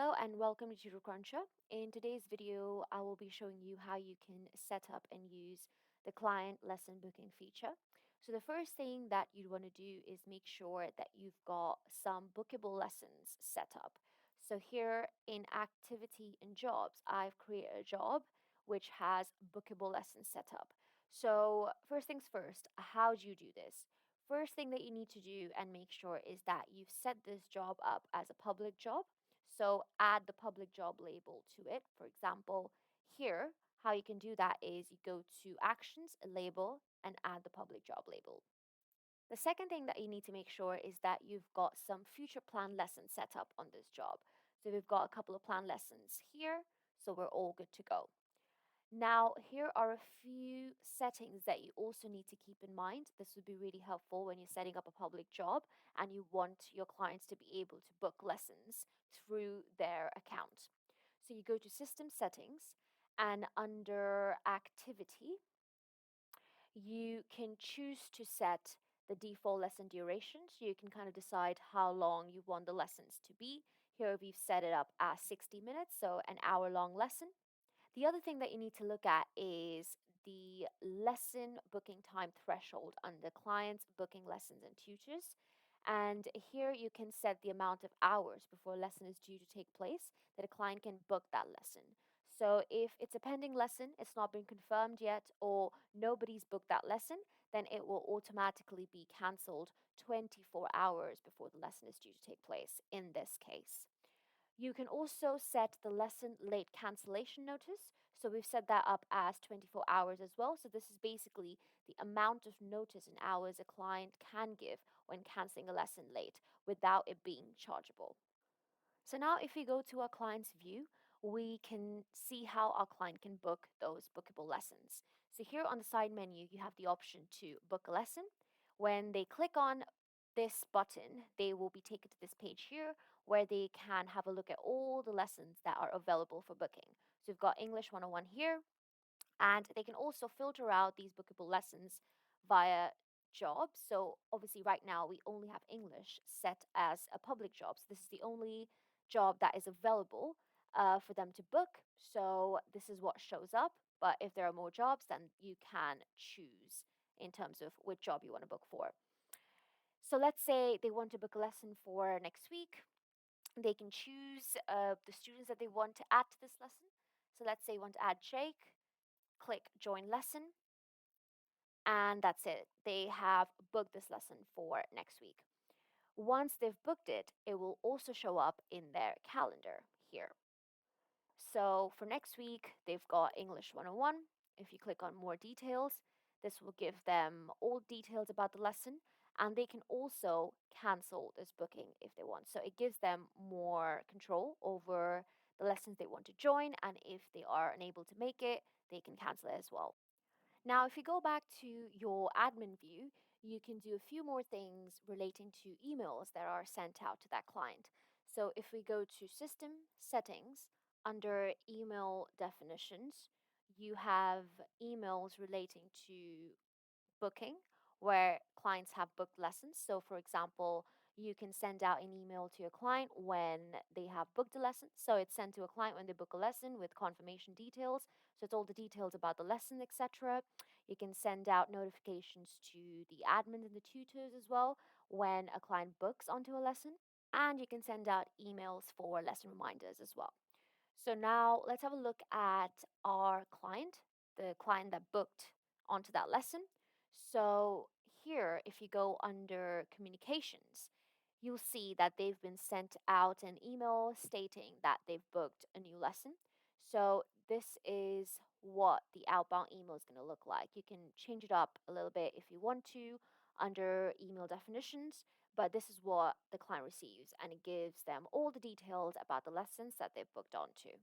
Hello and welcome to TutorCruncher. In today's video, I will be showing you how you can set up and use the client lesson booking feature. So the first thing that you'd want to do is make sure that you've got some bookable lessons set up. So here in activity and jobs, I've created a job which has bookable lessons set up. So first things first, how do you do this? First thing that you need to do and make sure is that you've set this job up as a public job. So add the public job label to it. For example, here, how you can do that is you go to Actions, Label, and add the public job label. The second thing that you need to make sure is that you've got some future plan lessons set up on this job. So we've got a couple of plan lessons here, so we're all good to go. Now, here are a few settings that you also need to keep in mind. This would be really helpful when you're setting up a public job and you want your clients to be able to book lessons through their account. So you go to System Settings, and under Activity, you can choose to set the default lesson duration. So you can kind of decide how long you want the lessons to be. Here we've set it up as 60 minutes, so an hour-long lesson. The other thing that you need to look at is the lesson booking time threshold under clients booking lessons and tutors. And here you can set the amount of hours before a lesson is due to take place that a client can book that lesson. So if it's a pending lesson, it's not been confirmed yet, or nobody's booked that lesson, then it will automatically be cancelled 24 hours before the lesson is due to take place in this case. You can also set the lesson late cancellation notice. So we've set that up as 24 hours as well. So this is basically the amount of notice and hours a client can give when canceling a lesson late without it being chargeable. So now if we go to our client's view, we can see how our client can book those bookable lessons. So here on the side menu, you have the option to book a lesson. When they click on this button, they will be taken to this page here where they can have a look at all the lessons that are available for booking. So we've got English 101 here, and they can also filter out these bookable lessons via jobs. So obviously right now we only have English set as a public job. So this is the only job that is available for them to book. So this is what shows up. But if there are more jobs, then you can choose in terms of which job you want to book for. So let's say they want to book a lesson for next week. They can choose the students that they want to add to this lesson. So let's say you want to add Jake, click join lesson, and that's it. They have booked this lesson for next week. Once they've booked it, it will also show up in their calendar here. So for next week, they've got English 101. If you click on more details, this will give them all details about the lesson, and they can also cancel this booking if they want. So it gives them more control over the lessons they want to join, and if they are unable to make it, they can cancel it as well. Now, if you go back to your admin view, you can do a few more things relating to emails that are sent out to that client. So if we go to System Settings, under Email Definitions, you have emails relating to booking where clients have booked lessons. So, for example, you can send out an email to your client when they have booked a lesson. So, it's sent to a client when they book a lesson with confirmation details. So, it's all the details about the lesson, etc. You can send out notifications to the admins and the tutors as well when a client books onto a lesson. And you can send out emails for lesson reminders as well. So now let's have a look at our client, the client that booked onto that lesson. So here, if you go under communications, you'll see that they've been sent out an email stating that they've booked a new lesson. So this is what the outbound email is going to look like. You can change it up a little bit if you want to under email definitions, but this is what the client receives, and it gives them all the details about the lessons that they've booked onto.